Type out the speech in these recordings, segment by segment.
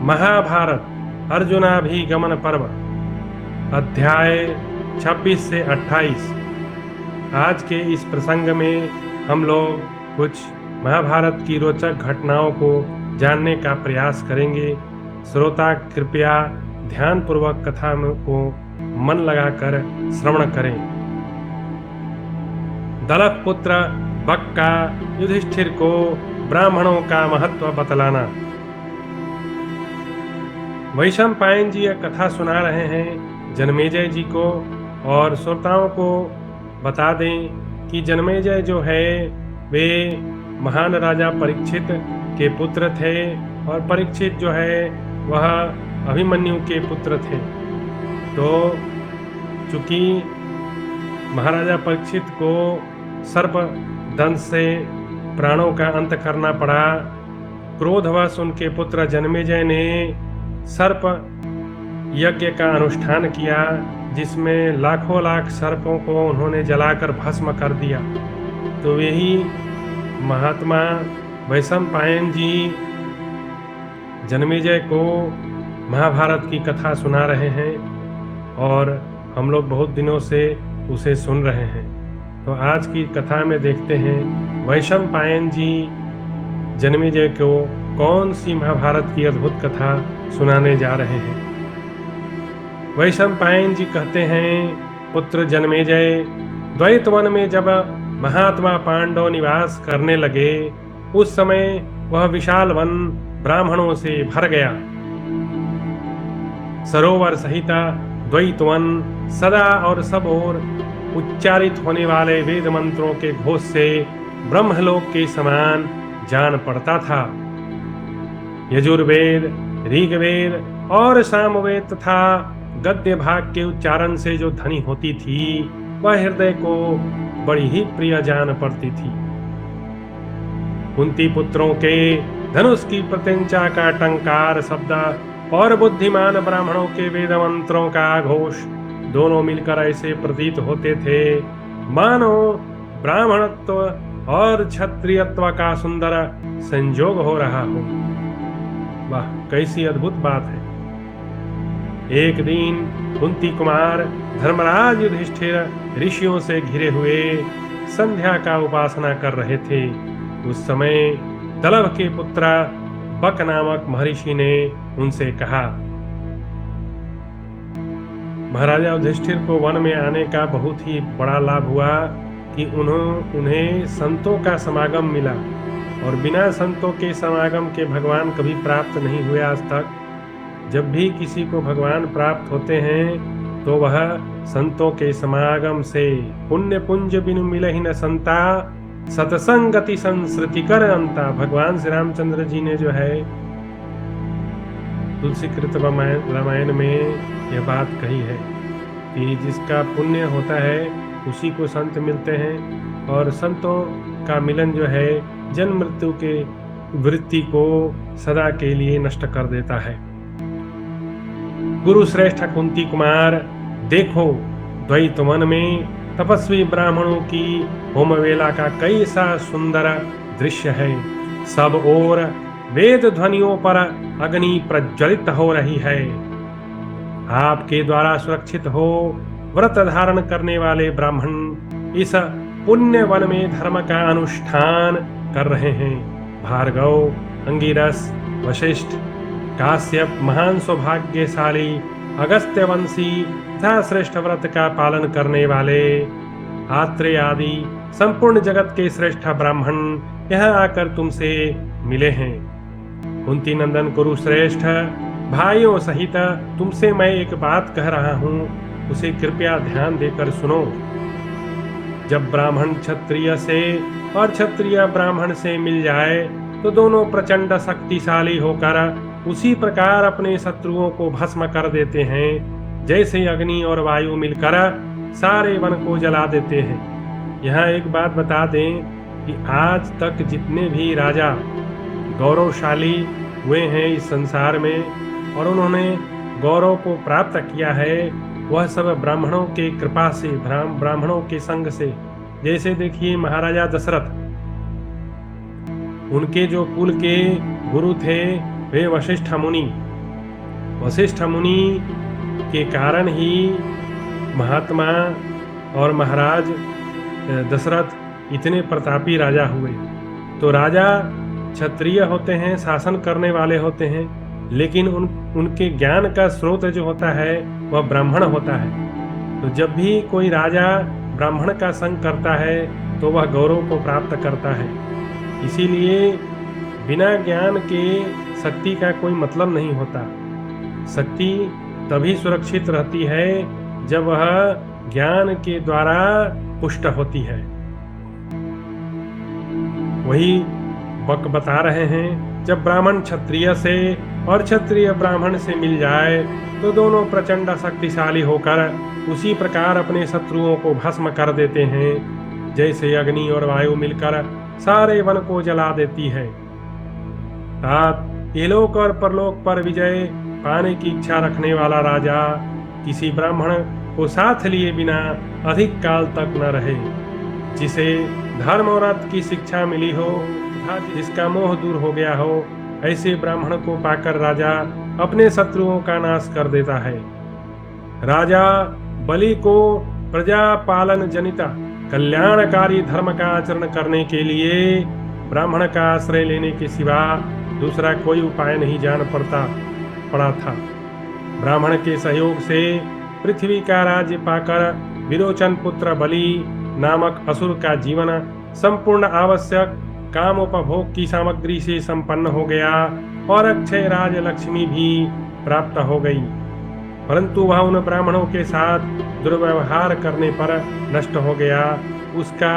महाभारत अर्जुनाभिगमन पर्व अध्याय 26 से 28। आज के इस प्रसंग में हम लोग कुछ महाभारत की रोचक घटनाओं को जानने का प्रयास करेंगे। श्रोता कृपया ध्यानपूर्वक कथा को मन लगाकर श्रवण करें। दलभ पुत्र बक्का युधिष्ठिर को ब्राह्मणों का महत्व बतलाना। वैशंपायन जी यह कथा सुना रहे हैं जन्मेजय जी को, और श्रोताओं को बता दें कि जन्मेजय जो है वे महान राजा परीक्षित के पुत्र थे, और परीक्षित जो है वह अभिमन्यु के पुत्र थे। तो चूंकि महाराजा परीक्षित को सर्प दंश से प्राणों का अंत करना पड़ा, क्रोधवश उनके पुत्र जन्मेजय ने सर्प यज्ञ का अनुष्ठान किया, जिसमें लाखों लाख सर्पों को उन्होंने जलाकर भस्म कर दिया। तो यही महात्मा वैशंपायन जी जन्मेजय को महाभारत की कथा सुना रहे हैं, और हम लोग बहुत दिनों से उसे सुन रहे हैं। तो आज की कथा में देखते हैं वैशंपायन जी जन्मेजय को कौन सी महाभारत की अद्भुत कथा सुनाने जा रहे हैं। वैशंपायन जी कहते हैं, पुत्र जन्मेजय, द्वैतवन में जब महात्मा पांडव निवास करने लगे, उस समय वह विशाल वन ब्राह्मणों से भर गया। सरोवर सहित द्वैतवन सदा और सब ओर उच्चारित होने वाले वेद मंत्रों के घोष से ब्रह्मलोक के समान जान पड़ता था। यजुर्वेद, ऋग्वेद और सामवेद तथा गद्य भाग के उच्चारण से जो ध्वनि होती थी, वह हृदय को बड़ी ही प्रिय जान पड़ती थी। कुंती पुत्रों के धनुष की प्रत्यंचा का टंकार शब्द और बुद्धिमान ब्राह्मणों के वेद मंत्रों का घोष दोनों मिलकर ऐसे प्रतीत होते थे मानो ब्राह्मणत्व और क्षत्रियत्व का सुंदर संयोग हो रहा हो। वाह, कैसी अद्भुत बात है। एक दिन कुंती कुमार धर्मराज युधिष्ठिर ऋषियों से घिरे हुए संध्या का उपासना कर रहे थे। उस समय दलभ के पुत्र बक नामक महर्षि ने उनसे कहा, महाराजा युधिष्ठिर को वन में आने का बहुत ही बड़ा लाभ हुआ कि उन्हें संतों का समागम मिला, और बिना संतों के समागम के भगवान कभी प्राप्त नहीं हुए आज तक। जब भी किसी को भगवान प्राप्त होते हैं तो वह संतों के समागम से। पुण्य पुंज बिनु मिलहि न संता, सतसंगति संस्कृति कर अंता। भगवान श्री रामचंद्र जी ने जो है तुलसीकृत रामायण में यह बात कही है कि जिसका पुण्य होता है उसी को संत मिलते हैं, और संतों का मिलन जो है जन्म मृत्यु के वृत्ति को सदा के लिए नष्ट कर देता है। गुरु श्रेष्ठ कुंती कुमार, देखो द्वैतवन में तपस्वी ब्राह्मणों की होमवेला का कैसा सुंदर दृश्य है। सब ओर वेद ध्वनियों पर अग्नि प्रज्वलित हो रही है। आपके द्वारा सुरक्षित हो व्रत धारण करने वाले ब्राह्मण इस पुण्य वन में धर्म का अनुष्ठान कर रहे हैं। भार्गव, अंगिरस, वशिष्ठ, काश्यप, महान सौभाग्यशाली, अगस्त्य वंशी तथा श्रेष्ठ व्रत का पालन करने वाले, आत्रेय आदि संपूर्ण जगत के श्रेष्ठ ब्राह्मण यहाँ आकर तुमसे मिले हैं। कुंती नंदन कुरुश्रेष्ठ, भाइयों सहित तुमसे मैं एक बात कह रहा हूँ, उसे कृपया ध्यान देकर सुनो। जब ब्राह्मण क्षत्रिय से और क्षत्रिय ब्राह्मण से मिल जाए तो दोनों प्रचंड शक्तिशाली होकर उसी प्रकार अपने शत्रुओं को भस्म कर देते हैं, जैसे अग्नि और वायु मिलकर सारे वन को जला देते हैं। यहाँ एक बात बता दें कि आज तक जितने भी राजा गौरवशाली हुए हैं इस संसार में, और उन्होंने गौरव को प्राप्त किया है, वह सब ब्राह्मणों के कृपा से, ब्राह्मणों के संग से। जैसे देखिए महाराजा दशरथ, उनके जो कुल के गुरु थे वे वशिष्ठ मुनि, वशिष्ठ मुनि के कारण ही महात्मा और महाराज दशरथ इतने प्रतापी राजा हुए। तो राजा क्षत्रिय होते हैं, शासन करने वाले होते हैं, लेकिन उनके ज्ञान का स्रोत जो होता है वह ब्राह्मण होता है। तो जब भी कोई राजा ब्राह्मण का संग करता है तो वह गौरव को प्राप्त करता है। इसीलिए बिना ज्ञान के शक्ति का कोई मतलब नहीं होता। शक्ति तभी सुरक्षित रहती है जब वह ज्ञान के द्वारा पुष्ट होती है। वही बता रहे हैं, जब ब्राह्मण क्षत्रिय से और क्षत्रिय ब्राह्मण से मिल जाए तो दोनों प्रचंड शक्तिशाली होकर उसी प्रकार अपने शत्रुओं को भस्म कर देते हैं, जैसे अग्नि और वायु मिलकर सारे वन को जला देती है। इहलोक और परलोक पर विजय पाने की इच्छा रखने वाला राजा किसी ब्राह्मण को साथ लिए बिना अधिक काल तक न रहे। जिसे धर्म और अर्थ की शिक्षा मिली हो तथा जिसका मोह दूर हो गया हो, ऐसे ब्राह्मण को पाकर राजा अपने शत्रुओं का नाश कर देता है। राजा बलि को प्रजा पालन जनिता कल्याणकारी धर्म का आचरण करने के लिए ब्राह्मण का आश्रय लेने के सिवा दूसरा कोई उपाय नहीं जान पड़ा था। ब्राह्मण के सहयोग से पृथ्वी का राज्य पाकर विरोचन पुत्र बलि नामक असुर का जीवन संपूर्ण आवश्यक कामोपभोग की सामग्री से संपन्न हो गया और अक्षय राज लक्ष्मी भी प्राप्त हो गई। परंतु वह उन ब्राह्मणों के साथ दुर्व्यवहार करने पर नष्ट हो गया। उसका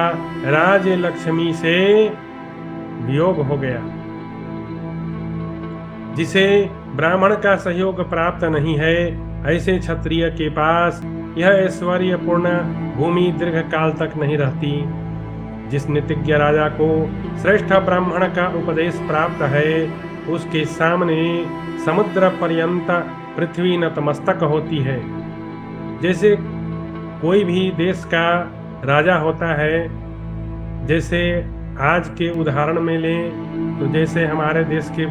राज लक्ष्मी से वियोग हो गया। जिसे ब्राह्मण का सहयोग प्राप्त नहीं है, ऐसे क्षत्रिय के पास यह ऐश्वर्यपूर्ण भूमि दीर्घ काल तक नहीं रहती। जिस नीतिज्ञ राजा को श्रेष्ठ ब्राह्मण का उपदेश प्राप्त है, उसके सामने समुद्र पर्यंत पृथ्वी नतमस्तक होती है। जैसे कोई भी देश का राजा होता है, जैसे आज के उदाहरण में लें तो जैसे हमारे देश के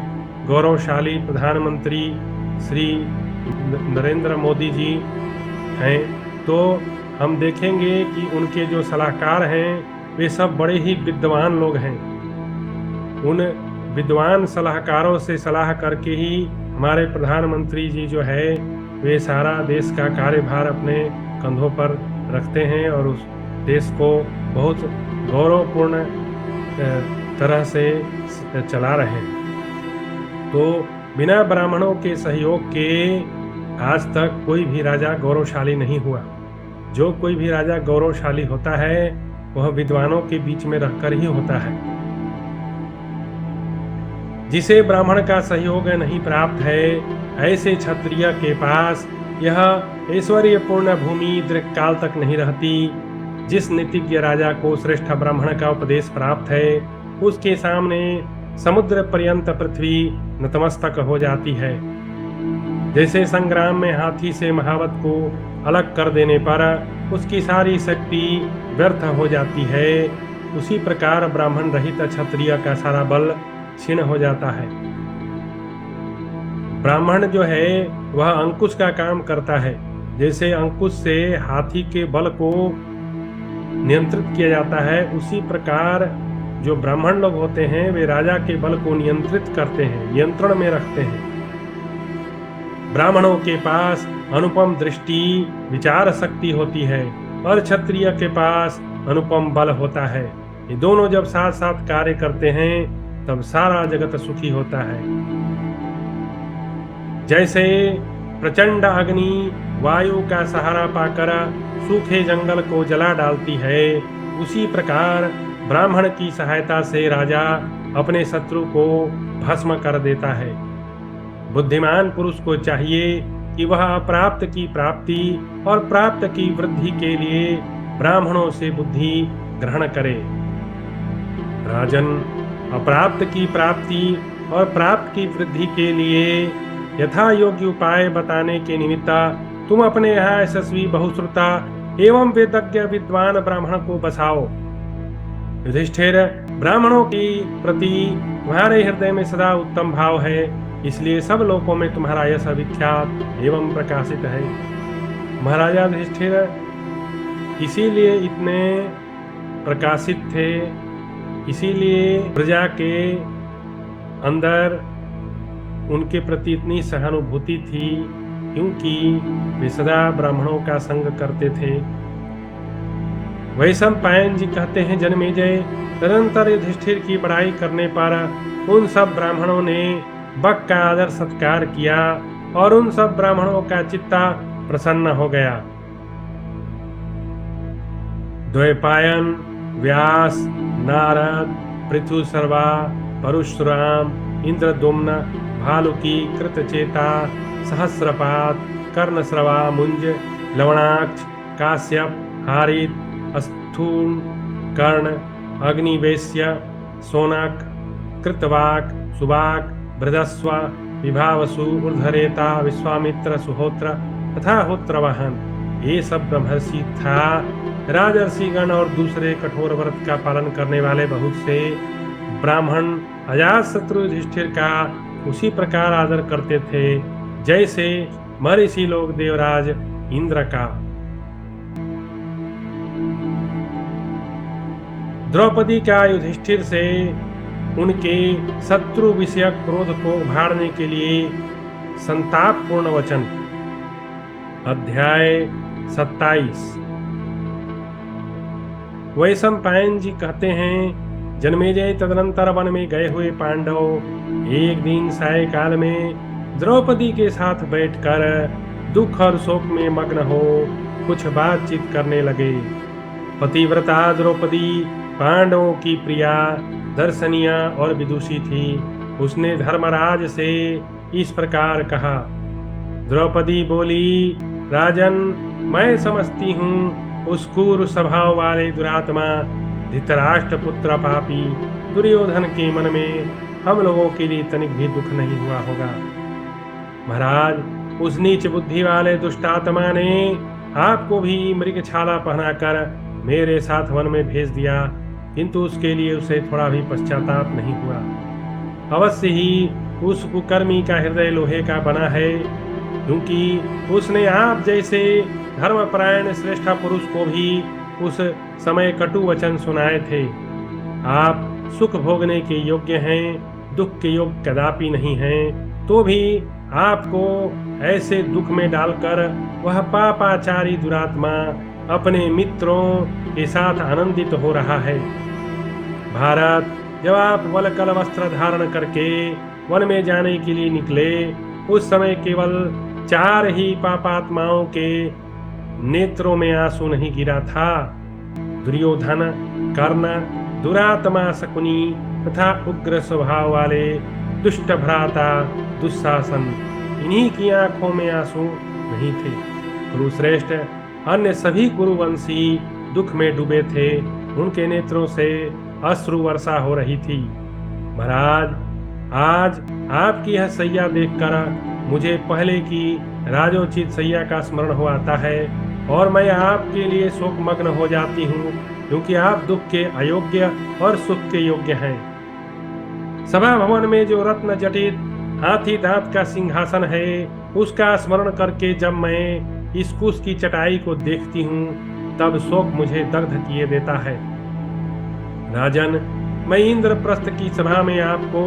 गौरवशाली प्रधानमंत्री श्री नरेंद्र मोदी जी हैं, तो हम देखेंगे कि उनके जो सलाहकार हैं वे सब बड़े ही विद्वान लोग हैं। उन विद्वान सलाहकारों से सलाह करके ही हमारे प्रधानमंत्री जी जो है वे सारा देश का कार्यभार अपने कंधों पर रखते हैं और उस देश को बहुत गौरवपूर्ण तरह से चला रहे हैं। तो बिना ब्राह्मणों के सहयोग के आज तक कोई भी राजा गौरवशाली नहीं हुआ। जो कोई भी राजा गौरवशाली होता है वह विद्वानों के बीच में रहकर ही होता है। जिसे ब्राह्मण का सहयोग नहीं प्राप्त है, ऐसे क्षत्रिय के पास यह ऐश्वर्यपूर्ण भूमि दीर्घकाल तक नहीं रहती। जिस नीतिज्ञ राजा को श्रेष्ठ ब्राह्मण का उपदेश प्राप्त है, उसके सामने समुद्र पर्यंत पृथ्वी नतमस्तक हो जाती है। जैसे संग्राम में हाथी से महावत को अलग कर देने पर उसकी सारी शक्ति व्यर्थ हो जाती है, उसी प्रकार ब्राह्मण रहित क्षत्रिय का सारा बल क्षीण हो जाता है। ब्राह्मण जो है वह अंकुश का काम करता है। जैसे अंकुश से हाथी के बल को नियंत्रित किया जाता है, उसी प्रकार जो ब्राह्मण लोग होते हैं वे राजा के बल को नियंत्रित करते हैं, नियंत्रण में रखते हैं। ब्राह्मणों के पास अनुपम दृष्टि विचार शक्ति होती है और क्षत्रिय के पास अनुपम बल होता है। ये दोनों जब साथ साथ कार्य करते हैं तब सारा जगत सुखी होता है। जैसे प्रचंड अग्नि वायु का सहारा पाकर सूखे जंगल को जला डालती है, उसी प्रकार ब्राह्मण की सहायता से राजा अपने शत्रु को भस्म कर देता है। बुद्धिमान पुरुष को चाहिए कि वह अप्राप्त की प्राप्ति और प्राप्त की वृद्धि के लिए ब्राह्मणों से बुद्धि ग्रहण करे। राजन, अप्राप्त की प्राप्ति और प्राप्त की वृद्धि के लिए यथा योग्य उपाय बताने के निमित्त तुम अपने यहाँ यशस्वी बहुश्रुता एवं वेदज्ञ विद्वान ब्राह्मण को बसाओ। युधिष्ठिर, ब्राह्मणों के प्रति तुम्हारे हृदय में सदा उत्तम भाव है, इसलिए सब लोकों में तुम्हारा यश विख्यात एवं प्रकाशित है। महाराजा युधिष्ठिर इसीलिए इतने प्रकाशित थे, इसीलिए प्रजा के अंदर उनके प्रति इतनी सहानुभूति थी, क्योंकि वे सदा ब्राह्मणों का संग करते थे। वैशंपायन जी कहते हैं, जन्मेजय तदनंतर युधिष्ठिर की बड़ाई करने पर उन सब ब्राह्मणों ने बक का आदर सत्कार किया और उन सब ब्राह्मणों का चित्ता प्रसन्न हो गया। द्वैपायन, व्यास, नारद, पृथुसर्वा, परशुराम, इंद्रदुम्न, भालुकी, कृतचेता, सहस्रपात, कर्णश्रवा, मुंज, लवणाक्ष, काश्यप, हारित, अस्थूण, कर्ण, अग्निवेश्य, सोनक, कृतवाक, सुबाक, बृहस्व, विभावसु, ऊर्ध्वरेता, विश्वामित्र, सुहोत्र तथा होत्रवाहन, ये सब ब्रह्मर्षि था। राजर्षिगण और दूसरे कठोर व्रत का पालन करने वाले बहुत से ब्राह्मण अजातशत्रु युधिष्ठिर का उसी प्रकार आदर करते थे जैसे महर्षि लोग देवराज इंद्र का। द्रौपदी का युधिष्ठिर से उनके शत्रु विषयक क्रोध को उभारने के लिए संतापपूर्ण वचन। अध्याय 27। वैशंपायन जी कहते हैं, जन्मेजय तदनंतर वन में गए हुए पांडव एक दिन सायंकाल में द्रौपदी के साथ बैठकर दुख और शोक में मग्न हो कुछ बातचीत करने लगे। पतिव्रता द्रौपदी पांडवों की प्रिया, दर्शनीय और विदुषी थी। उसने धर्मराज से इस प्रकार कहा। द्रौपदी बोली, राजन, मैं समझती हूँ उस क्रूर स्वभाव वाले दुरात्मा धृतराष्ट्र पुत्र पापी दुर्योधन के मन में हम लोगों के लिए तनिक भी दुख नहीं हुआ होगा। महाराज, उस नीच बुद्धि वाले दुष्टात्मा ने आपको भी मृगछाला पहनाकर मेरे साथ वन में भेज दिया, किंतु उसके लिए उसे थोड़ा भी पश्चाताप नहीं हुआ। अवश्य ही उस कुकर्मी का हृदय लोहे का बना है, क्योंकि उसने आप जैसे धर्मपरायण श्रेष्ठ पुरुष को भी उस समय कटु वचन सुनाए थे। आप सुख भोगने के योग्य हैं, दुख के योग्य कदापि नहीं हैं, तो भी आपको ऐसे दुख में डालकर वह पापाचारी दुरात्मा अपने मित्रों के साथ आनंदित हो रहा है। भारत, जब आप वलकल वस्त्र धारण करके वन में जाने के लिए निकले, उस समय केवल 4 ही पापात्माओं के नेत्रों में आंसू नहीं गिरा था। दुर्योधन, कर्ण, दुरात्मा शकुनी तथा उग्र स्वभाव वाले दुष्ट भ्राता दुशासन, इन्हीं की आंखों में आंसू नहीं थे। कुरुश्रेष्ठ अन्य सभी कुरुवंशी दुख में डूबे थे, उनके नेत्रों से अश्रु वर्षा हो रही थी। महाराज, आज आपकी यह सैया देखकर मुझे पहले की राजोचित सैया का स्मरण हो आता है और मैं आपके लिए शोकमग्न हो जाती हूँ, क्योंकि आप दुख के अयोग्य और सुख के योग्य हैं। सभा भवन में जो रत्न जटित हाथी दांत का सिंहासन है, उसका स्मरण करके जब मैं इस कुश की चटाई को देखती हूँ, तब शोक मुझे दग्ध किए देता है। राजन, मैं इंद्रप्रस्थ की सभा में आपको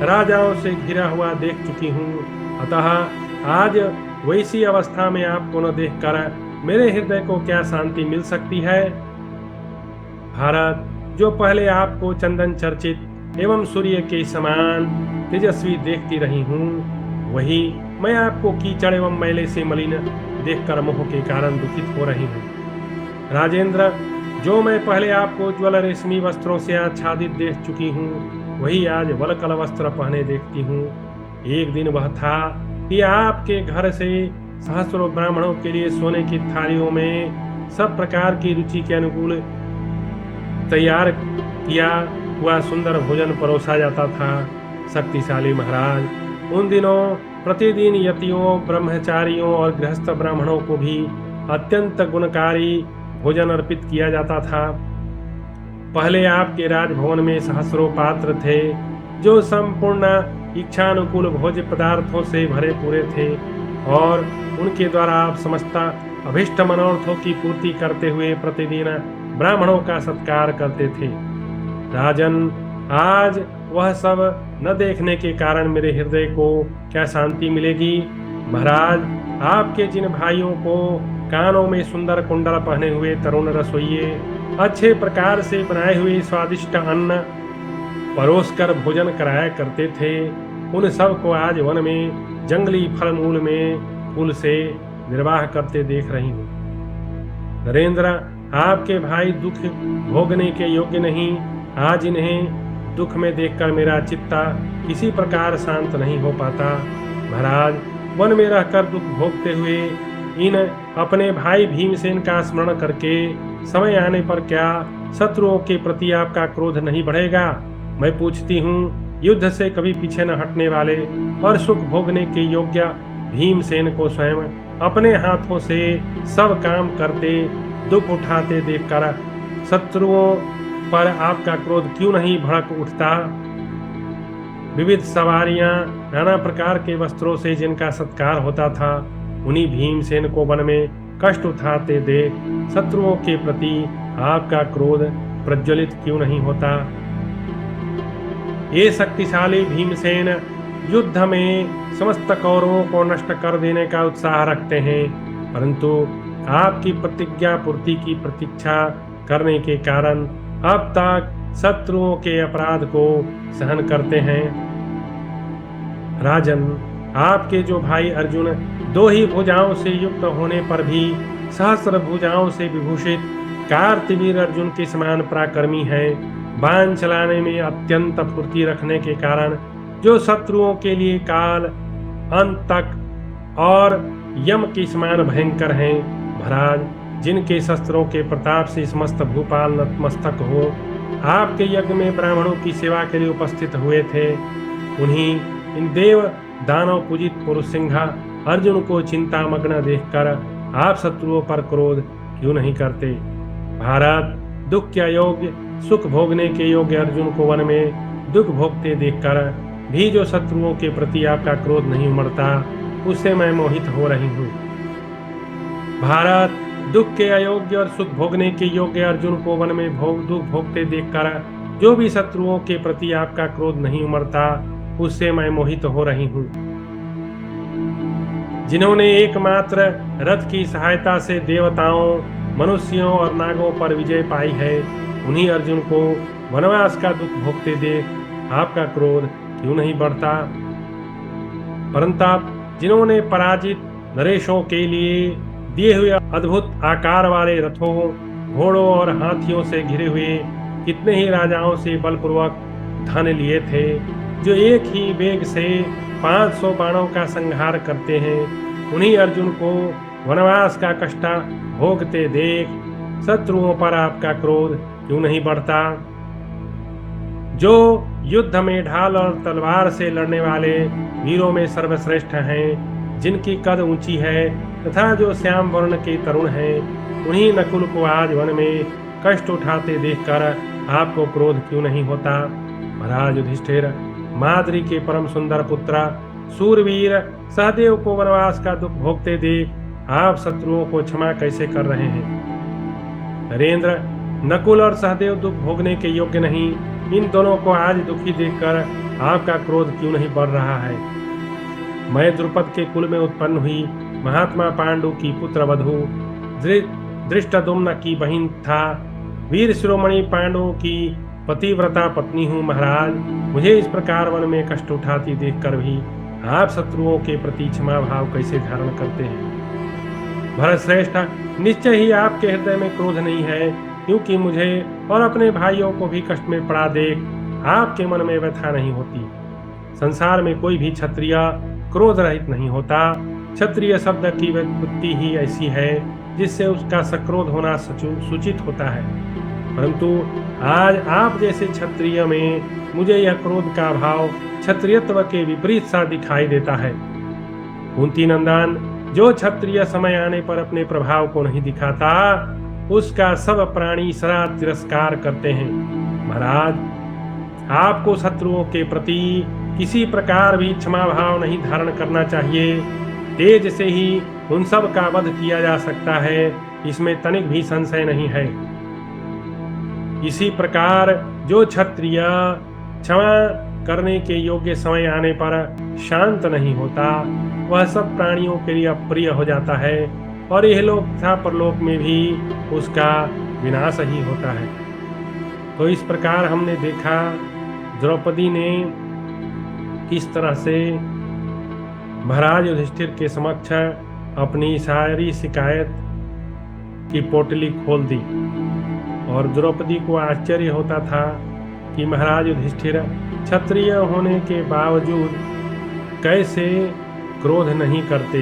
राजाओं से घिरा हुआ देख चुकी हूँ, अतः आज वैसी अवस्था में आपको न देखकर मेरे हृदय को क्या शांति मिल सकती है। भारत, जो पहले आपको चंदन चर्चित एवं सूर्य के समान तेजस्वी देखती रही हूँ, वही मैं आपको कीचड़ एवं मैले से मलिन देखकर मोह के कारण दुखित हो रही हूँ। राजेंद्र, जो मैं पहले आपको उज्ज्वल रेशमी वस्त्रों से आच्छादित देख चुकी हूँ, वही आज वलकल वस्त्र पहने देखती हूँ। एक दिन वह था कि आपके घर से सहस्रों ब्राह्मणों के लिए सोने की थालियों में सब प्रकार की रुचि के अनुकूल तैयार किया हुआ सुंदर भोजन परोसा जाता था। शक्तिशाली महाराज, उन दिनों प्रतिदिन यतियों, ब्रह्मचारियों और गृहस्थ ब्राह्मणों को भी अत्यंत गुणकारी भोजन अर्पित किया जाता था। पहले आपके राजभवन में सहस्रों पात्र थे, जो संपूर्ण इच्छानुकूल भोज्य पदार्थों से भरे पूरे थे और उनके द्वारा आप समस्त अभिष्ट मनोरथों की पूर्ति करते हुए प्रतिदिन ब्राह्मणों का सत्कार करते थे। राजन, आज वह सब न देखने के कारण मेरे हृदय को क्या शांति मिलेगी। महाराज, आपके जिन भाइयों को कानों में सुंदर कुंडल पहने हुए तरुण रसोइये अच्छे प्रकार से बनाए हुए स्वादिष्ट अन्न परोसकर भोजन कराया करते थे, उन सब को आज वन में जंगली फल मूल में फूल से निर्वाह करते देख रही हूँ। नरेंद्र, आपके भाई दुख भोगने के योग्य नहीं। आज इन्हें दुख में देखकर मेरा चित्ता किसी प्रकार शांत नहीं हो पाता। महाराज, वन में रहकर दुख भोगते हुए इन अपने भाई भीमसेन का स्मरण करके समय आने पर क्या शत्रुओं के प्रति आपका क्रोध नहीं बढ़ेगा? मैं पूछती हूँ, युद्ध से कभी पीछे न हटने वाले और सुख भोगने के योग्य भीमसेन को स्वयं अपने हाथों से सब काम करते दुख उठाते देखकर शत्रुओं पर आपका क्रोध क्यों नहीं भड़क उठता? विविध सवारियां, नाना प्रकार के वस्त्रों से जिनका सत्कार होता था, उन्हीं भीमसेन को वन में कष्ट उठाते देख शत्रुओं के प्रति आपका क्रोध प्रज्वलित क्यों नहीं होता? ये शक्तिशाली भीमसेन युद्ध में समस्त कौरवों को नष्ट कर देने का उत्साह रखते हैं, परंतु आपकी प्रतिज्ञा पूर्ति की प्रतीक्षा करने के कारण अब तक शत्रुओं के अपराध को सहन करते हैं। राजन, आपके जो भाई अर्जुन दो ही भुजाओं से युक्त होने पर भी सहस्र भुजाओं से विभूषित कार्तवीर अर्जुन के समान पराक्रमी हैं, बाण चलाने में अत्यंत फुर्ती रखने के कारण जो शत्रुओं के लिए काल, अंतक और यम के समान भयंकर हैं। महाराज, जिनके शस्त्रों के प्रताप से समस्त भूपाल नतमस्तक हो आपके यज्ञ में ब्राह्मणों की सेवा के लिए उपस्थित हुए थे, उन्हीं इन देव दानव पूजित पुरुष सिंहा अर्जुन को चिंता मग्न देखकर आप शत्रुओं पर क्रोध क्यों नहीं करते? भारत, दुख के अयोग्य सुख भोगने के योग्य अर्जुन को वन में दुख भोगते देखकर भी जो शत्रुओं के प्रति आपका क्रोध नहीं उमड़ता, उससे मैं मोहित हो रही हूँ। भारत, दुख के अयोग्य और सुख भोगने के योग्य अर्जुन को वन में दुख भोगते देखकर जो भी शत्रुओं के प्रति आपका क्रोध नहीं उमड़ता, उससे मैं मोहित हो रही हूँ। जिन्होंने एकमात्र रथ की सहायता से देवताओं, मनुष्यों और नागों पर विजय पाई है, उन्हीं अर्जुन को वनवास का दुख भोगते देख आपका क्रोध क्यों नहीं बढ़ता? परंतु जिन्होंने पराजित नरेशों के लिए दिए हुए अद्भुत आकार वाले रथों, घोड़ों और हाथियों से घिरे हुए कितने ही राजाओं से बलपूर्वक धन लिए थे, जो एक ही वेग से 500 बाणों का संहार करते हैं, उन्हीं अर्जुन को वनवास का कष्ट भोगते देख शत्रुओं पर आपका क्रोध क्यों नहीं बढ़ता? जो युद्ध में ढाल और तलवार से लड़ने वाले वीरों में सर्वश्रेष्ठ हैं, जिनकी कद ऊंची है तथा जो श्याम वर्ण के तरुण हैं, उन्हीं नकुल को आज वन में कष्ट उठाते देखकर आपको क्रोध क्यों नहीं होता? महाराज युधिष्ठिर, माद्री के परम सुंदर पुत्र सूरवीर सहदेव को वनवास का दुख भोगते देख आप शत्रुओं को क्षमा कैसे कर रहे हैं? नरेंद्र, नकुल और सहदेव दुख भोगने के योग्य नहीं, इन दोनों को आज दुखी देखकर आपका क्रोध क्यों नहीं बढ़ रहा है? मैं द्रुपद के कुल में उत्पन्न हुई महात्मा पांडु की पुत्र वधु धृष्टद्युम्न की बहन था, वीर शिरोमणि पांडवों की पतिव्रता पत्नी हूँ। महाराज, मुझे इस प्रकार वन में कष्ट उठाती देखकर भी आप शत्रुओं के प्रति क्षमा भाव कैसे धारण करते हैं? भरतश्रेष्ठ, निश्चय ही आपके हृदय में क्रोध नहीं है, क्योंकि मुझे और अपने भाइयों को भी कष्ट में पड़ा देख आपके मन में व्यथा नहीं होती। संसार में कोई भी क्षत्रिय क्रोध रहित नहीं होता। क्षत्रिय शब्द की व्युत्पत्ति ही ऐसी है जिससे उसका सक्रोध होना सूचित होता है, परंतु आज आप जैसे क्षत्रिय में मुझे यह क्रोध का भाव क्षत्रियत्व के विपरीत सा दिखाई देता है। कुंती नंदन, जो क्षत्रिय समय आने पर अपने प्रभाव को नहीं दिखाता, उसका सब प्राणी सदा तिरस्कार करते हैं। महाराज, आपको शत्रुओं के प्रति किसी प्रकार भी क्षमा भाव नहीं धारण करना चाहिए। तेज से ही उन सब का वध किया जा सकता है, इसमें तनिक भी संशय नहीं है। इसी प्रकार जो क्षत्रिय क्षमा करने के योग्य समय आने पर शांत नहीं होता, वह सब प्राणियों के लिए अप्रिय हो जाता है और यह लोक तथा परलोक में भी उसका विनाश ही होता है। तो इस प्रकार हमने देखा द्रौपदी ने किस तरह से महाराज युधिष्ठिर के समक्ष अपनी सारी शिकायत की पोटली खोल दी और द्रौपदी को आश्चर्य होता था कि महाराज युधिष्ठिर क्षत्रिय होने के बावजूद कैसे क्रोध नहीं करते।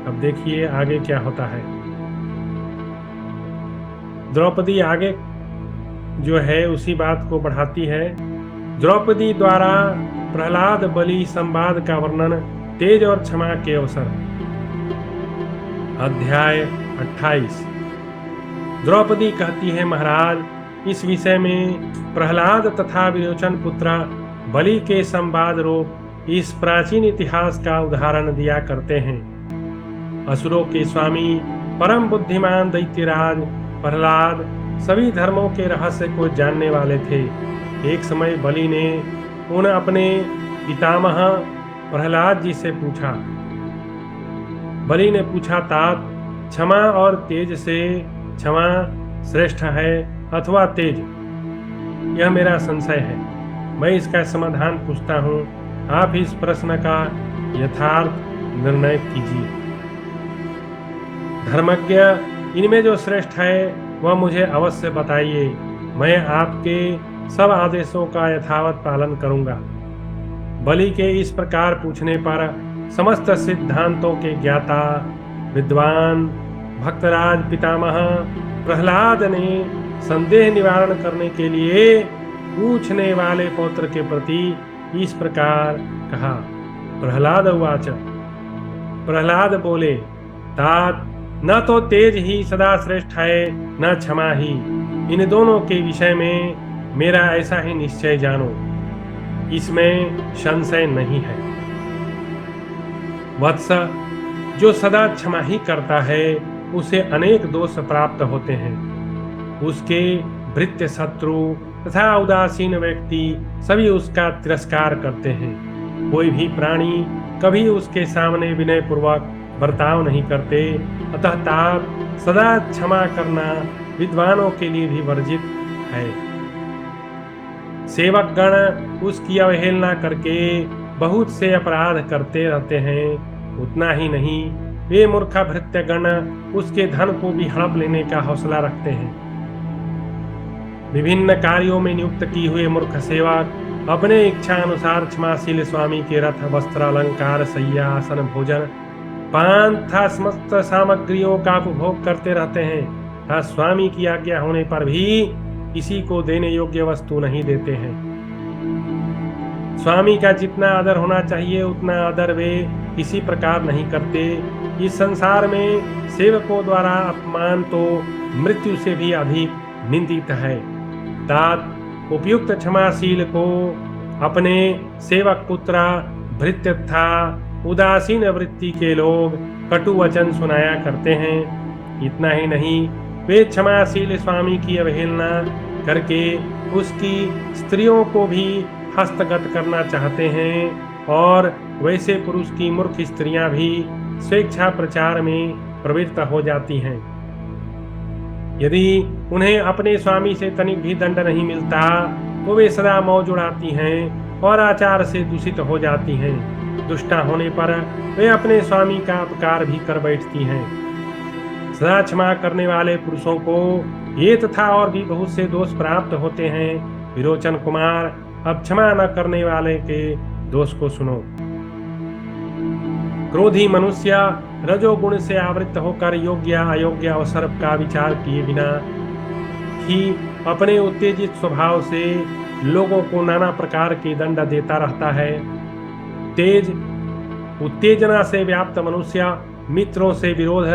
अब देखिए आगे क्या होता है। द्रौपदी आगे जो है उसी बात को बढ़ाती है। द्रौपदी द्वारा प्रहलाद बलि संवाद का वर्णन, तेज और क्षमा के अवसर। अध्याय 28। द्रौपदी कहती है, महाराज, इस विषय में प्रहलाद तथा विरोचन पुत्र बलि के संवाद रूप इस प्राचीन इतिहास का उदाहरण दिया करते हैं। असुरों के स्वामी परम बुद्धिमान दैत्यराज प्रहलाद सभी धर्मों के रहस्य को जानने वाले थे। एक समय बलि ने उन अपने पितामह प्रहलाद जी से पूछा। बलि ने पूछा, तात, क्षमा और तेज से क्षमा श्रेष्ठ है अथवा तेज? यह मेरा संशय है। मैं इसका समाधान पूछता हूँ, आप इस प्रश्न का यथार्थ निर्णय कीजिए। धर्मज्ञ, इनमें जो श्रेष्ठ है वह मुझे अवश्य बताइए। मैं आपके सब आदेशों का यथावत पालन करूंगा। बलि के इस प्रकार पूछने पर समस्त सिद्धांतों के ज्ञाता विद्वान भक्तराज पितामह प्रहलाद ने संदेह निवारण करने के लिए पूछने वाले पौत्र के प्रति इस प्रकार कहा। प्रहलाद उवाच। प्रहलाद बोले, तात, न तो तेज ही सदा श्रेष्ठ है न क्षमा ही। इन दोनों के विषय में मेरा ऐसा ही निश्चय जानो, इसमें संशय नहीं है। वत्स, जो सदा क्षमा ही करता है उसे अनेक दोष प्राप्त होते हैं। उसके भृत्य शत्रु तथा उदासीन व्यक्ति सभी उसका तिरस्कार करते हैं। कोई भी प्राणी कभी उसके सामने विनय पूर्वक बर्ताव नहीं करते। अतः ताप सदा क्षमा करना विद्वानों के लिए भी वर्जित है। सेवक गण उसकी अवहेलना करके बहुत से अपराध करते रहते हैं। उतना ही नहीं, वे मूर्ख भृत्य गण उसके धन को भी हड़प लेने का हौसला रखते हैं। विभिन्न कार्यों में नियुक्त किए हुए मूर्ख सेवक अपने इच्छा अनुसार क्षमाशील स्वामी के रथ, वस्त्र, अलंकार, शैया, आसन, भोजन, पान तथा समस्त सामग्रियों का उपभोग करते रहते हैं तथा स्वामी की आज्ञा होने पर भी किसी को देने योग्य वस्तु नहीं देते हैं। स्वामी का जितना आदर होना चाहिए उतना आदर वे किसी प्रकार नहीं करते। इस संसार में सेवकों द्वारा अपमान तो मृत्यु से भी अधिक निंदित है। तात, उपयुक्त क्षमाशील को अपने सेवक पुत्र, भृत्य तथा उदासीन वृत्ति के लोग कटु वचन सुनाया करते हैं। इतना ही नहीं, वे क्षमाशील स्वामी की अवहेलना करके उसकी स्त्रियों को भी हस्तगत करना चाहते हैं और वैसे पुरुष की मूर्ख स्त्रियां भी स्वेच्छा प्रचार में प्रवृत्त हो जाती हैं। यदि उन्हें अपने स्वामी से तनिक भी दंड नहीं मिलता तो वे सदा मौज उड़ाती हैं और आचार से दूषित हो जाती हैं। दुष्टा होने पर वे अपने स्वामी का अपकार भी कर बैठती हैं। सदा क्षमा करने वाले पुरुषों को ये तथा और भी बहुत से दोष प्राप्त होते हैं। विरोचन कुमार, अब क्षमा न करने वाले के दोष को सुनो। क्रोधी मनुष्य रजोगुण से आवृत्त होकर योग्य अयोग्य अवसर का विचार किए बिना ही अपने उत्तेजित स्वभाव से लोगों को नाना प्रकार के दंड देता रहता है। तेज, उत्तेजना से व्याप्त मनुष्य मित्रों से विरोध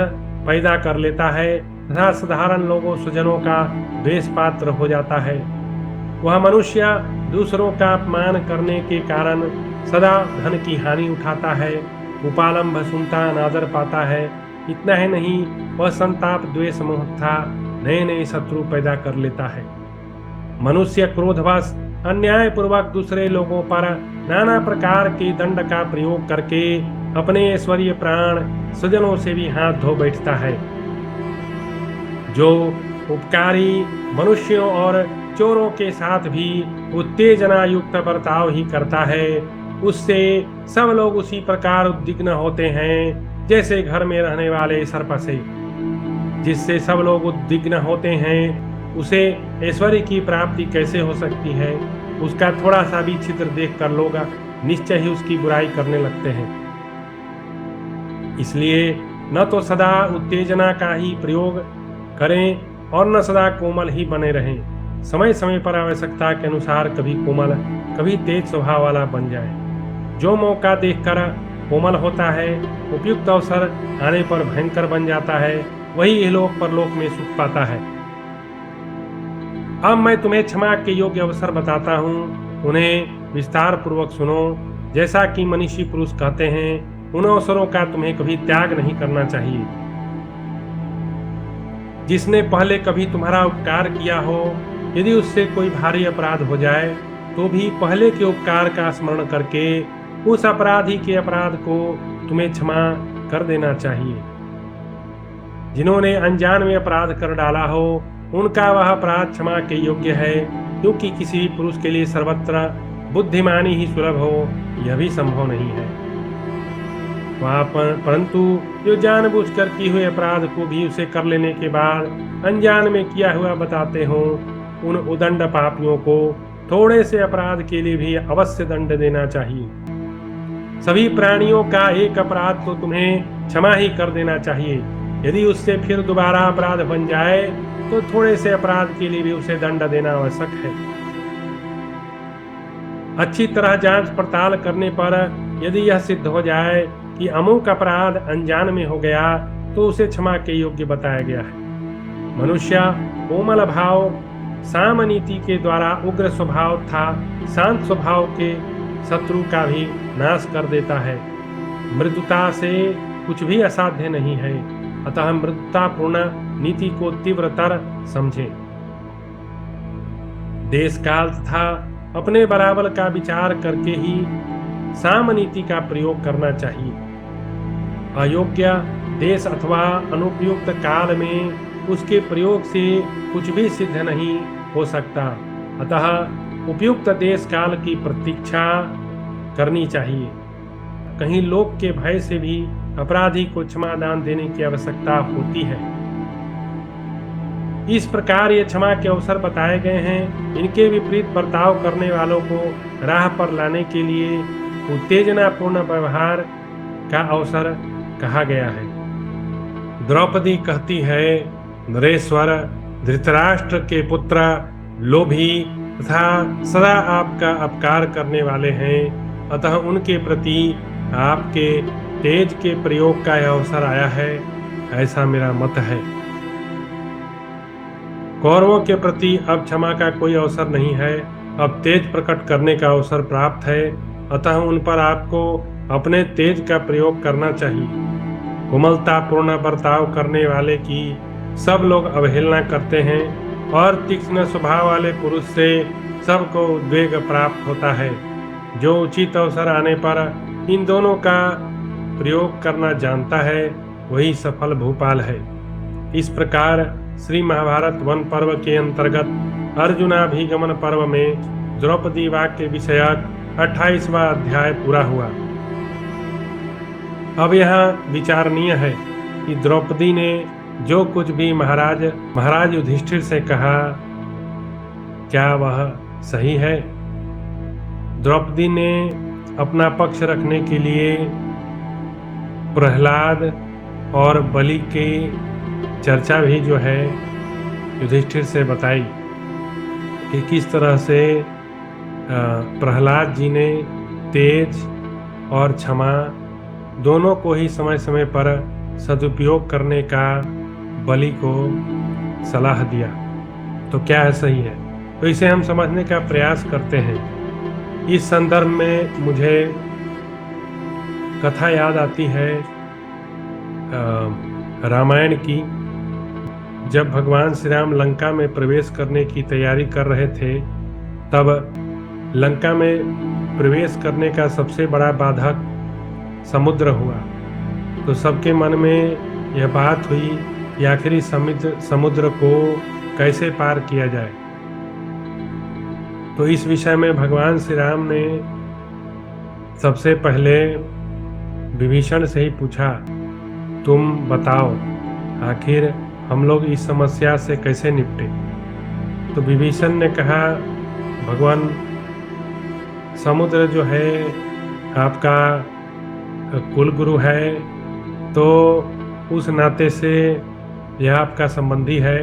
पैदा कर लेता है तथा साधारण लोगों स्वजनों का द्वेष पात्र हो जाता है। वह मनुष्य दूसरों का अपमान करने के कारण सदा धन की हानि उठाता है, उपालंभ सुनता अनादर पाता है। इतना ही नहीं, वह संताप द्वेष मोह था नए नए शत्रु पैदा कर लेता है। मनुष्य क्रोधवश अन्यायपूर्वक दूसरे लोगों पर नाना प्रकार के दंड का प्रयोग करके अपने ऐश्वर्य प्राण स्वजनों से भी हाथ धो बैठता है। जो उपकारी मनुष्यों और चोरों के साथ भी उत्तेजना युक्त बर्ताव ही करता है, उससे सब लोग उसी प्रकार उद्विग्न होते हैं जैसे घर में रहने वाले सर्प से। जिससे सब लोग उद्विग्न होते हैं, उसे ऐश्वर्य की प्राप्ति कैसे हो सकती है? उसका थोड़ा सा भी छिद्र देखकर लोग निश्चय ही उसकी बुराई करने लगते हैं। इसलिए न तो सदा उत्तेजना का ही प्रयोग करें और न सदा कोमल ही बने रहें। समय समय पर आवश्यकता के अनुसार कभी कोमल कभी तेज स्वभाव वाला बन जाए। जो मौका देखकर कोमल होता है, उपयुक्त अवसर आने पर भयंकर बन जाता है, वही इहलोक परलोक में सुख पाता है। अब मैं तुम्हें क्षमा के योग्य अवसर बताता हूँ, उन्हें विस्तार पूर्वक सुनो। जैसा कि मनीषी पुरुष कहते हैं, उन अवसरों का तुम्हें कभी त्याग नहीं करना चाहिए। जिसने पहले कभी तुम्हारा उपकार किया हो, यदि उससे कोई भारी अपराध हो जाए तो भी पहले के उपकार का स्मरण करके उस अपराधी के अपराध को तुम्हें क्षमा कर देना चाहिए। जिन्होंने अनजान में अपराध कर डाला हो, उनका वह अपराध क्षमा के योग्य है, क्योंकि किसी पुरुष के लिए सर्वत्र बुद्धिमानी ही सुलभ हो, यह भी संभव नहीं है। वहाँ परंतु जो जानबूझकर किए हुए अपराध को भी उसे कर लेने के बाद अनजान में किया हुआ बताते हो, उन उदंड पापियों को थोड़े से अपराध के लिए भी अवश्य दंड देना चाहिए। सभी प्राणियों का एक अपराध तो तुम्हें क्षमा ही कर देना चाहिए। यदि उससे फिर दोबारा अपराध बन जाए तो थोड़े से अपराध के लिए भी उसे दंड देना आवश्यक है। अच्छी तरह जांच पड़ताल करने पर यदि यह सिद्ध हो जाए कि अमुक अपराध अनजान में हो गया, तो उसे क्षमा के योग्य बताया गया है। मनुष्य कोमल भाव सामनीति के द्वारा उग्र स्वभाव था शांत स्वभाव के शत्रु का भी नाश कर देता है। मृदुता से कुछ भी असाध्य नहीं है, अतः मृदुतापूर्ण नीति को तीव्रतर समझें। देश काल तथा अपने बराबर का विचार करके ही सामनीति का प्रयोग करना चाहिए। अयोग्य देश अथवा अनुपयुक्त काल में उसके प्रयोग से कुछ भी सिद्ध नहीं हो सकता, अतः उपयुक्त देश काल की प्रतीक्षा करनी चाहिए। कहीं लोक के भय से भी अपराधी को क्षमा दान देने की आवश्यकता होती है। इस प्रकार ये क्षमा के अवसर बताए गए हैं। इनके विपरीत बर्ताव करने वालों को राह पर लाने के लिए उत्तेजनापूर्ण व्यवहार का अवसर कहा गया है। द्रौपदी कहती है, नरेश्वर, धृतराष्ट्र के पुत्र लोभी तथा सदा आपका अपकार करने वाले हैं, अतः उनके प्रति आपके तेज के प्रयोग का यह अवसर आया है, ऐसा मेरा मत है। कौरवों के प्रति अब क्षमा का कोई अवसर नहीं है, अब तेज प्रकट करने का अवसर प्राप्त है, अतः उन पर आपको अपने तेज का प्रयोग करना चाहिए। कोमलतापूर्ण बर्ताव करने वाले की सब लोग अवहेलना करते हैं और तीक्ष्ण स्वभाव वाले पुरुष से सबको उद्वेग प्राप्त होता है। जो उचित अवसर आने पर इन दोनों का प्रयोग करना जानता है, वही सफल भूपाल है। इस प्रकार श्री महाभारत वन पर्व के अंतर्गत अर्जुनाभिगमन पर्व में द्रौपदी वाक्य विषयक 28वां अध्याय पूरा हुआ। अब यहाँ विचारणीय है कि द्रौपदी ने जो कुछ भी महाराज युधिष्ठिर से कहा, क्या वह सही है? द्रौपदी ने अपना पक्ष रखने के लिए प्रहलाद और बलि की चर्चा भी जो है युधिष्ठिर से बताई कि किस तरह से प्रहलाद जी ने तेज और क्षमा दोनों को ही समय समय पर सदुपयोग करने का बलि को सलाह दिया। तो क्या है सही है? तो इसे हम समझने का प्रयास करते हैं। इस संदर्भ में मुझे कथा याद आती है रामायण की। जब भगवान श्री राम लंका में प्रवेश करने की तैयारी कर रहे थे, तब लंका में प्रवेश करने का सबसे बड़ा बाधक समुद्र हुआ। तो सबके मन में यह बात हुई कि आखिर इस समुद्र को कैसे पार किया जाए। तो इस विषय में भगवान श्री राम ने सबसे पहले विभीषण से ही पूछा, तुम बताओ आखिर हम लोग इस समस्या से कैसे निपटे। तो विभीषण ने कहा, भगवान समुद्र जो है आपका कुल गुरु है, तो उस नाते से यह आपका संबंधी है,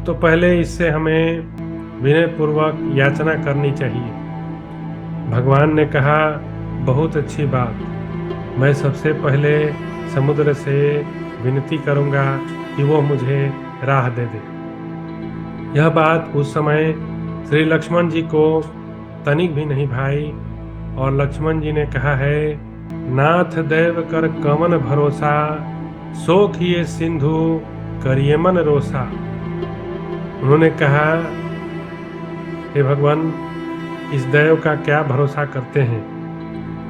तो पहले इससे हमें विनयपूर्वक याचना करनी चाहिए। भगवान ने कहा, बहुत अच्छी बात, मैं सबसे पहले समुद्र से विनती करूंगा कि वो मुझे राह दे दे। यह बात उस समय श्री लक्ष्मण जी को तनिक भी नहीं भाई, और लक्ष्मण जी ने कहा है, नाथ देव कर कवन भरोसा, सोख ये सिंधु करिए मन रोसा। उन्होंने कहा, हे भगवान, इस देव का क्या भरोसा करते हैं,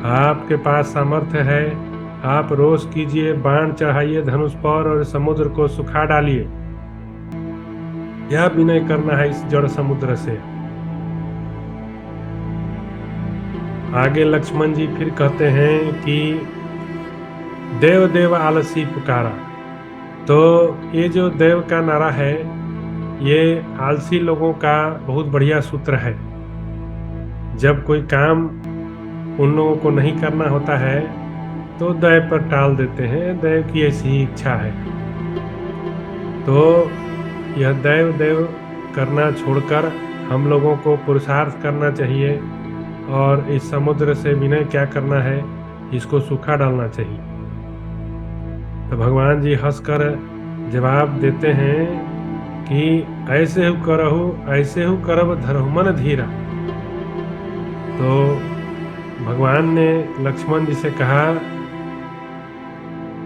आपके पास सामर्थ्य है, आप रोष कीजिए, बाण चढ़ाइए धनुष पर और समुद्र को सुखा डालिए। यह विनय करना है इस जड़ समुद्र से। आगे लक्ष्मण जी फिर कहते हैं कि देव देव आलसी पुकारा। तो ये जो देव का नारा है, ये आलसी लोगों का बहुत बढ़िया सूत्र है। जब कोई काम उन लोगों को नहीं करना होता है तो दैव पर टाल देते हैं, दैव की ऐसी ही इच्छा है। तो यह दैव देव करना छोड़कर हम लोगों को पुरुषार्थ करना चाहिए, और इस समुद्र से विनय क्या करना है, इसको सूखा डालना चाहिए। तो भगवान जी हंसकर जवाब देते हैं कि ऐसे हु करहु, ऐसे हु करब धरहु मन धीरा। तो भगवान ने लक्ष्मण जी से कहा,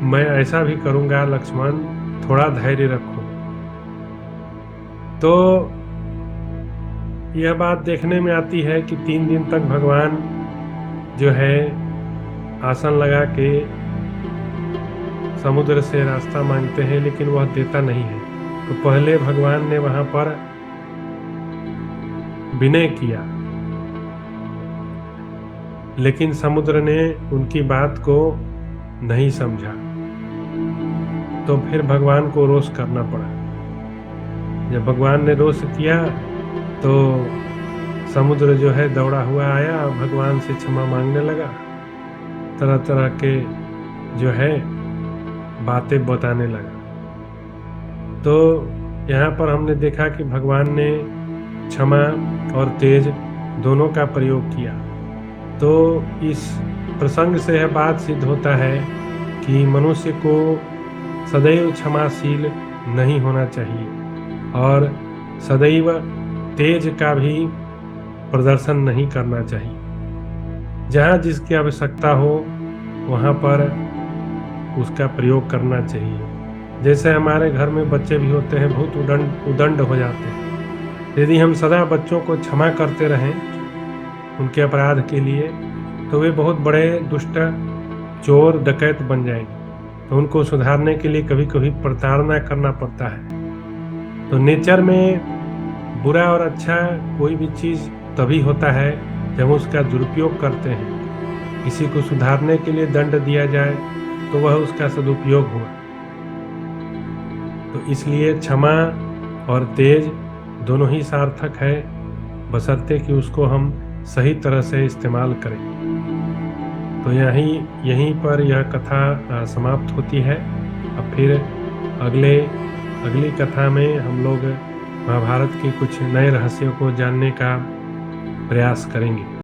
मैं ऐसा भी करूंगा लक्ष्मण, थोड़ा धैर्य रखो। तो यह बात देखने में आती है कि 3 दिन तक भगवान जो है आसन लगा के समुद्र से रास्ता मांगते हैं, लेकिन वह देता नहीं है। तो पहले भगवान ने वहां पर विनय किया, लेकिन समुद्र ने उनकी बात को नहीं समझा। तो फिर भगवान को रोष करना पड़ा। जब भगवान ने रोष किया तो समुद्र जो है दौड़ा हुआ आया और भगवान से क्षमा मांगने लगा, तरह तरह के जो है बातें बताने लगा। तो यहाँ पर हमने देखा कि भगवान ने क्षमा और तेज दोनों का प्रयोग किया। तो इस प्रसंग से यह बात सिद्ध होता है कि मनुष्य को सदैव क्षमाशील नहीं होना चाहिए, और सदैव तेज का भी प्रदर्शन नहीं करना चाहिए। जहाँ जिसकी आवश्यकता हो वहाँ पर उसका प्रयोग करना चाहिए। जैसे हमारे घर में बच्चे भी होते हैं, बहुत उदंड हो जाते हैं। यदि हम सदा बच्चों को क्षमा करते रहें उनके अपराध के लिए, तो वे बहुत बड़े दुष्ट चोर डकैत बन जाएंगे। तो उनको सुधारने के लिए कभी कभी प्रताड़ना करना पड़ता है। तो नेचर में बुरा और अच्छा कोई भी चीज़ तभी होता है जब उसका दुरुपयोग करते हैं। किसी को सुधारने के लिए दंड दिया जाए तो वह उसका सदुपयोग हुआ। तो इसलिए क्षमा और तेज दोनों ही सार्थक है, बशर्ते कि उसको हम सही तरह से इस्तेमाल करें। तो यहीं पर यह कथा समाप्त होती है। अब फिर अगली कथा में हम लोग महाभारत के कुछ नए रहस्यों को जानने का प्रयास करेंगे।